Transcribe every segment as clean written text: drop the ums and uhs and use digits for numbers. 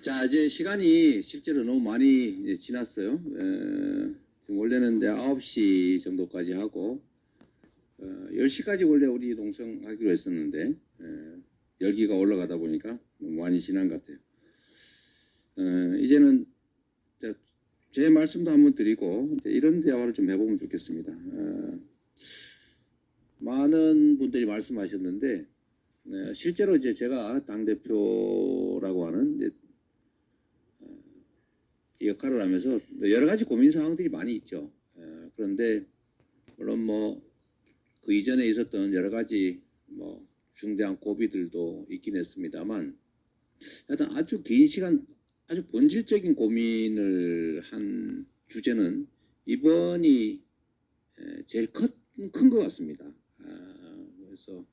자, 이제 시간이 실제로 너무 많이 이제 지났어요. 지금 원래는 이제 9시 정도까지 하고, 10시까지 원래 우리 농성하기로 했었는데, 열기가 올라가다 보니까 너무 많이 지난 것 같아요. 이제는 제 말씀도 한번 드리고, 이런 대화를 좀 해보면 좋겠습니다. 많은 분들이 말씀하셨는데, 실제로 이제 제가 당대표라고 하는 이제 역할을 하면서 여러 가지 고민 사항들이 많이 있죠. 그런데 물론 뭐 그 이전에 있었던 여러 가지 뭐 중대한 고비들도 있긴 했습니다만, 하여튼 아주 긴 시간 아주 본질적인 고민을 한 주제는 이번이 제일 큰 것 같습니다. 그래서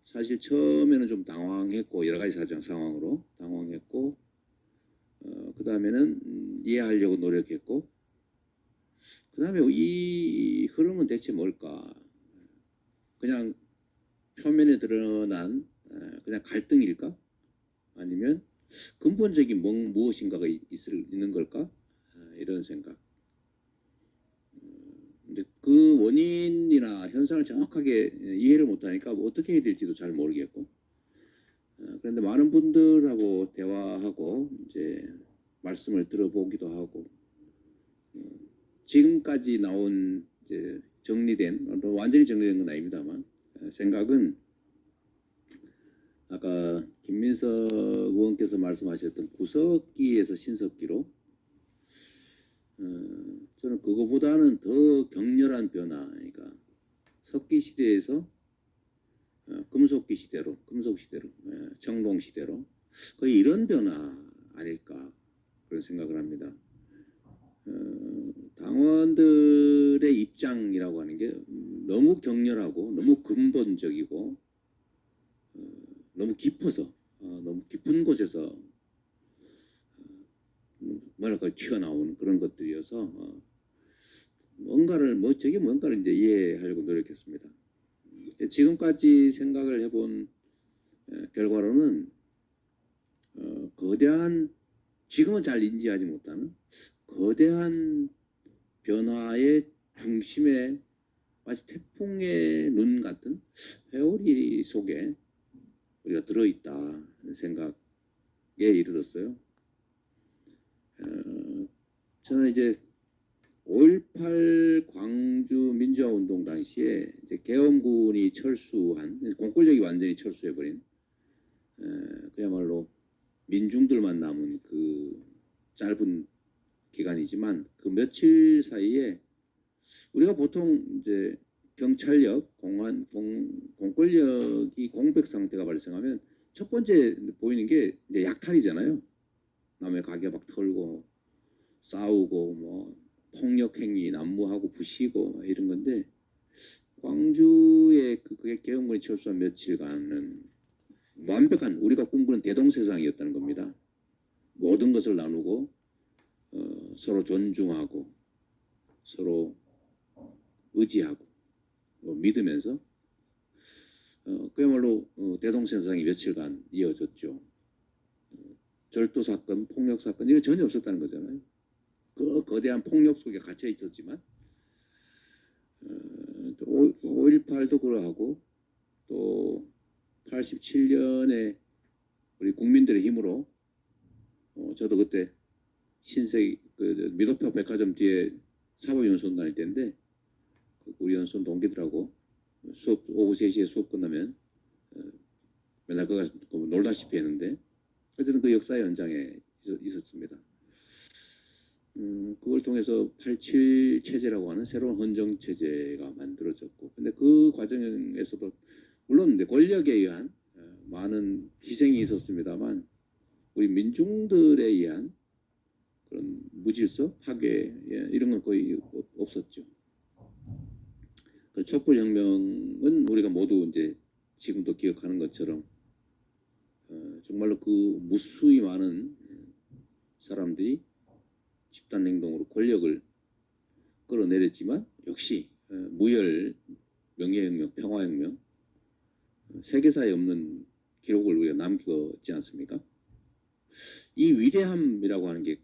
사실 처음에는 좀 당황했고, 여러 가지 상황으로 당황했고, 그 다음에는 이해하려고 노력했고, 그 다음에 이 흐름은 대체 뭘까? 그냥 표면에 드러난 그냥 갈등일까? 아니면 근본적인 무엇인가가 있는 걸까? 이런 생각. 근데 그 원인이나 현상을 정확하게 이해를 못하니까 뭐 어떻게 해야 될지도 잘 모르겠고, 그런데 많은 분들하고 대화하고 이제 말씀을 들어보기도 하고, 지금까지 나온 이제 정리된, 완전히 정리된 건 아닙니다만, 생각은 아까 김민석 의원께서 말씀하셨던 구석기에서 신석기로, 저는 그거보다는 더 격렬한 변화, 그러니까 석기 시대에서 금속기 시대로, 청동 시대로 거의 이런 변화 아닐까 그런 생각을 합니다. 당원들의 입장이라고 하는 게 너무 격렬하고 너무 근본적이고 너무 깊어서 너무 깊은 곳에서 뭐랄까 튀어나오는 그런 것들이어서 뭔가를 이제 이해하려고 노력했습니다. 지금까지 생각을 해본 결과로는 거대한, 지금은 잘 인지하지 못하는 거대한 변화의 중심에 마치 태풍의 눈 같은 회오리 속에 우리가 들어있다 하는 생각에 이르렀어요. 저는 이제 5.18 광주 민주화운동 당시에 이제 계엄군이 철수한, 공권력이 완전히 철수해버린, 그야말로 민중들만 남은 그 짧은 기간이지만 그 며칠 사이에 우리가 보통 이제 경찰력, 공권력이 공백 상태가 발생하면 첫 번째 보이는 게 이제 약탈이잖아요. 남의 가게 막 털고 싸우고 뭐 폭력 행위 난무하고 부시고 이런 건데, 광주의 그게 계엄군이 철수한 며칠간은 완벽한 우리가 꿈꾸는 대동세상이었다는 겁니다. 모든 것을 나누고 서로 존중하고 서로 의지하고 믿으면서 그야말로 대동세상이 며칠간 이어졌죠. 절도 사건, 폭력 사건 이런 전혀 없었다는 거잖아요. 그 거대한 폭력 속에 갇혀 있었지만 5.18도 그러하고 또 87년에 우리 국민들의 힘으로 저도 그때 신세기 그 미도표 백화점 뒤에 사법연수원 다닐 때인데 우리 연수원 동기들하고 수업 오후 3시에 수업 끝나면 맨날 그거 놀다시피 했는데 어쨌든 그 역사의 현장에 있었습니다. 그걸 통해서 87 체제라고 하는 새로운 헌정 체제가 만들어졌고, 근데 그 과정에서도 물론 권력에 의한 많은 희생이 있었습니다만 우리 민중들에 의한 그런 무질서, 파괴 이런 건 거의 없었죠. 그 촛불혁명은 우리가 모두 이제 지금도 기억하는 것처럼 정말로 그 무수히 많은 사람들이 집단 행동으로 권력을 끌어내렸지만 역시 무혈 명예혁명, 평화혁명, 세계사에 없는 기록을 우리가 남겼지 않습니까? 이 위대함이라고 하는 게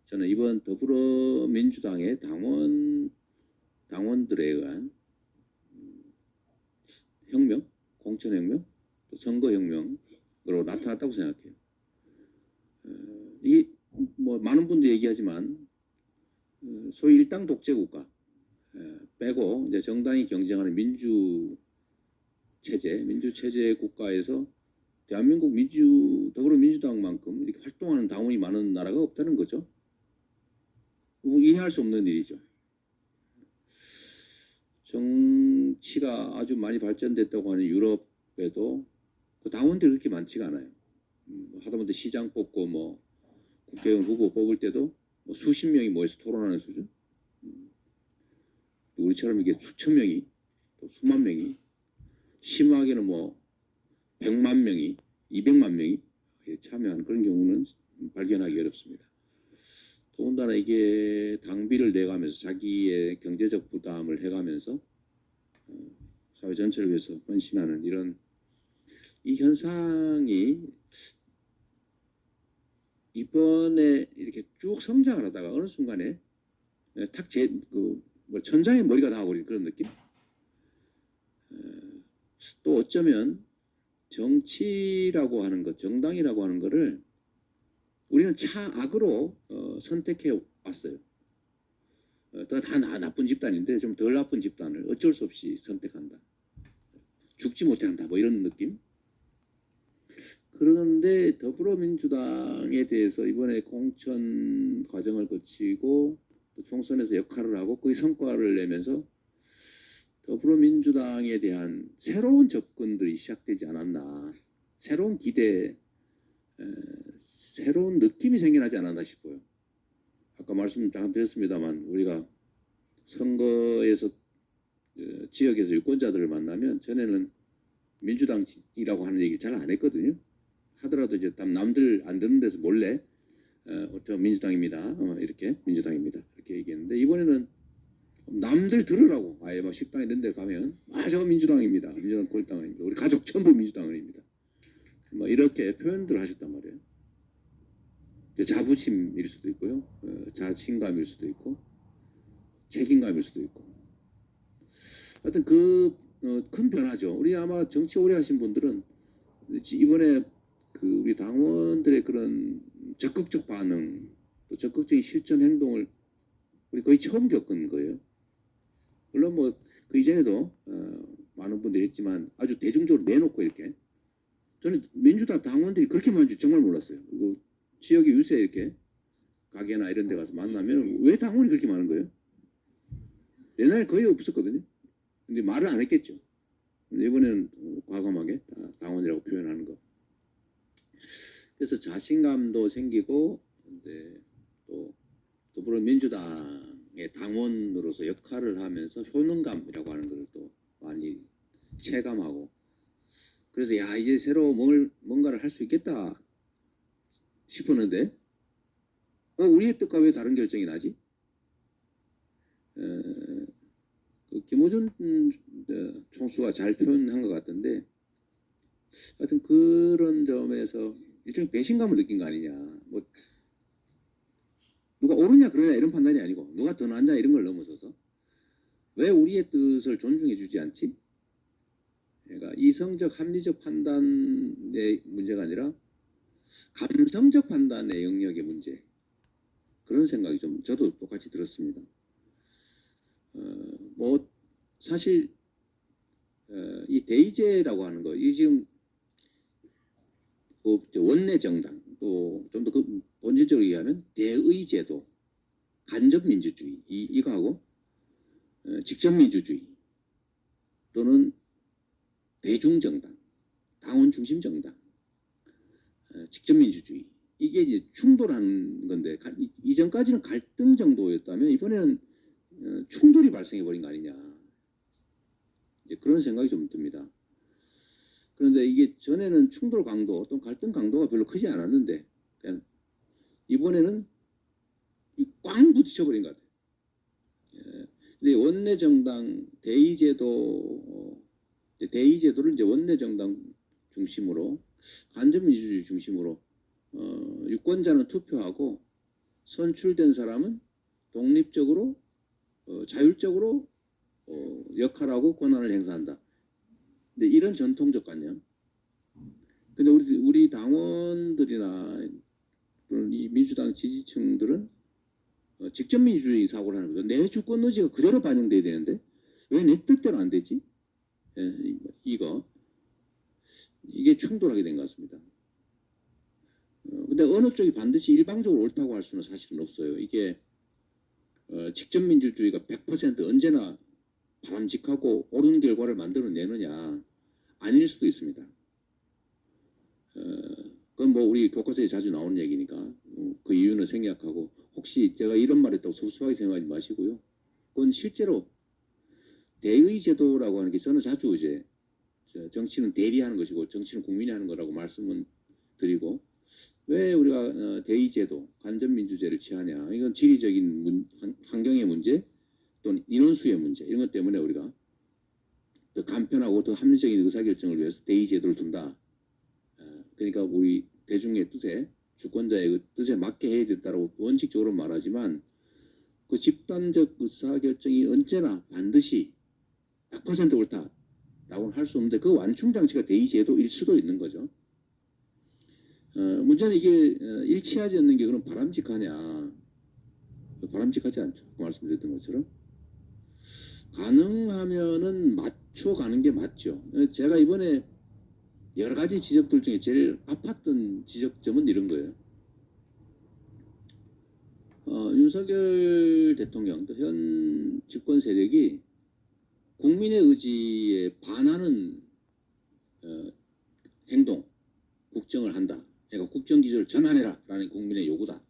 저는 이번 더불어민주당의 당원들에 의한 혁명, 공천혁명, 또 선거혁명으로 나타났다고 생각해요. 이게 뭐 많은 분들이 얘기하지만 소위 일당 독재 국가 빼고 이제 정당이 경쟁하는 민주 체제 국가에서 대한민국 더불어민주당만큼 이렇게 활동하는 당원이 많은 나라가 없다는 거죠. 이해할 수 없는 일이죠. 정치가 아주 많이 발전됐다고 하는 유럽에도 그 당원들이 그렇게 많지가 않아요. 하다못해 시장 뽑고 뭐 국회의원 후보 뽑을 때도 뭐 수십 명이 모여서 토론하는 수준. 우리처럼 이게 수천 명이 또 수만 명이 심하게는 뭐 100만 명이 200만 명이 참여하는 그런 경우는 발견하기 어렵습니다. 더군다나 이게 당비를 내가면서 자기의 경제적 부담을 해가면서 사회 전체를 위해서 헌신하는 이런 이 현상이 이번에 이렇게 쭉 성장을 하다가 어느 순간에 뭐 천장에 머리가 닿아버린 그런 느낌? 또 어쩌면 정치라고 하는 것, 정당이라고 하는 것을 우리는 차악으로 선택해 왔어요. 다 나쁜 집단인데 좀 덜 나쁜 집단을 어쩔 수 없이 선택한다. 죽지 못해 한다. 뭐 이런 느낌? 그런데 더불어민주당에 대해서 이번에 공천 과정을 거치고 또 총선에서 역할을 하고 그 성과를 내면서 더불어민주당에 대한 새로운 접근들이 시작되지 않았나. 새로운 기대, 새로운 느낌이 생겨나지 않았나 싶어요. 아까 말씀 잠깐 드렸습니다만 우리가 선거에서 지역에서 유권자들을 만나면 전에는 민주당이라고 하는 얘기를 잘 안 했거든요. 하더라도 이제 남들 안 듣는 데서 몰래 저 민주당입니다. 이렇게 민주당입니다. 이렇게 얘기했는데 이번에는 남들 들으라고 아예 막 식당 이런 데 가면 저 민주당입니다. 민주당 꼴당입니다. 우리 가족 전부 민주당입니다. 뭐 이렇게 표현들을 하셨단 말이에요. 자부심일 수도 있고요. 자신감일 수도 있고 책임감일 수도 있고 하여튼 큰 변화죠. 우리 아마 정치 오래 하신 분들은 이번에 우리 당원들의 그런 적극적 반응 또 적극적인 실천 행동을 우리 거의 처음 겪은 거예요. 물론 뭐 그 이전에도 많은 분들이 했지만 아주 대중적으로 내놓고 이렇게 저는 민주당 당원들이 그렇게 많은 줄 정말 몰랐어요. 그리고 지역의 유세 이렇게 가게나 이런 데 가서 만나면 왜 당원이 그렇게 많은 거예요? 옛날에 거의 없었거든요. 근데 말을 안 했겠죠. 근데 이번에는 과감하게 당원이라고 표현하는 거. 그래서 자신감도 생기고 근데 또 더불어민주당의 당원으로서 역할을 하면서 효능감이라고 하는 것을 또 많이 체감하고 그래서 야 이제 새로 뭔가를 할 수 있겠다 싶었는데 우리의 뜻과 왜 다른 결정이 나지? 김호준 총수가 잘 표현한 것 같던데 하여튼 그런 점에서 일종의 배신감을 느낀 거 아니냐. 뭐 누가 옳으냐 그러냐 이런 판단이 아니고 누가 더 낫냐 이런 걸 넘어서서 왜 우리의 뜻을 존중해 주지 않지? 그러니까 이성적 합리적 판단의 문제가 아니라 감성적 판단의 영역의 문제 그런 생각이 좀 저도 똑같이 들었습니다. 뭐 사실 이 대의제라고 하는 거 이 지금 원내 정당 또 좀 더 본질적으로 얘기하면 대의제도 간접민주주의 이거하고 직접민주주의 또는 대중정당 당원중심정당 직접민주주의 이게 이제 충돌하는 건데 이전까지는 갈등 정도였다면 이번에는 충돌이 발생해버린 거 아니냐 이제 그런 생각이 좀 듭니다. 그런데 이게 전에는 충돌 강도 또는 갈등 강도가 별로 크지 않았는데 그냥 이번에는 꽝 부딪혀버린 것 같아요. 근데 원내정당 대의제도를 이제 원내정당 중심으로 간접민주주의 중심으로 유권자는 투표하고 선출된 사람은 독립적으로 자율적으로 역할하고 권한을 행사한다. 근데 이런 전통적 관념. 근데 우리 당원들이나 이 민주당 지지층들은 직접 민주주의 사고를 하는 거죠. 내 주권 의지가 그대로 반영돼야 되는데 왜 내 뜻대로 안 되지? 이게 충돌하게 된 것 같습니다. 근데 어느 쪽이 반드시 일방적으로 옳다고 할 수는 사실은 없어요. 이게 직접 민주주의가 100% 언제나 바람직하고 옳은 결과를 만들어내느냐 아닐 수도 있습니다. 그건 뭐 우리 교과서에 자주 나오는 얘기니까 그 이유는 생략하고 혹시 제가 이런 말 했다고 섭섭하게 생각하지 마시고요. 그건 실제로 대의 제도라고 하는 게 저는 자주 이제 정치는 대리하는 것이고 정치는 국민이 하는 거라고 말씀은 드리고 왜 우리가 대의 제도, 간접 민주제를 취하냐? 이건 지리적인 환경의 문제 또는 인원수의 문제 이런 것 때문에 우리가 더 간편하고 더 합리적인 의사결정을 위해서 대의 제도를 둔다. 그러니까 우리 대중의 뜻에 주권자의 뜻에 맞게 해야 된다고 원칙적으로 말하지만 그 집단적 의사결정이 언제나 반드시 100% 옳다라고는 할 수 없는데 그 완충 장치가 대의 제도일 수도 있는 거죠. 문제는 이게 일치하지 않는 게 그럼 바람직하냐? 바람직하지 않죠. 그 말씀드렸던 것처럼 가능하면은 맞춰가는 게 맞죠. 제가 이번에 여러 가지 지적들 중에 제일 아팠던 지적점은 이런 거예요. 윤석열 대통령, 또 현 집권 세력이 국민의 의지에 반하는 행동, 국정을 한다. 그러니까 국정기조를 전환해라라는 국민의 요구다.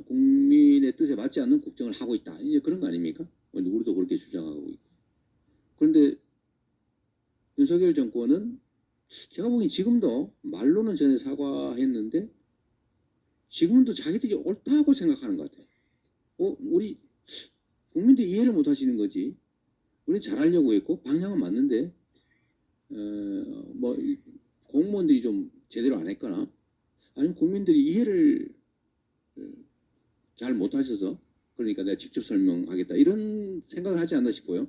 국민의 뜻에 맞지 않는 국정을 하고 있다. 이제 그런 거 아닙니까? 우리도 그렇게 주장하고 있고. 그런데 윤석열 정권은 제가 보기엔 지금도 말로는 전에 사과했는데 지금도 자기들이 옳다고 생각하는 것 같아요. 우리 국민들이 이해를 못 하시는 거지. 우리 잘하려고 했고 방향은 맞는데 뭐 공무원들이 좀 제대로 안 했거나 아니면 국민들이 이해를 잘 못하셔서 그러니까 내가 직접 설명하겠다 이런 생각을 하지 않나 싶어요.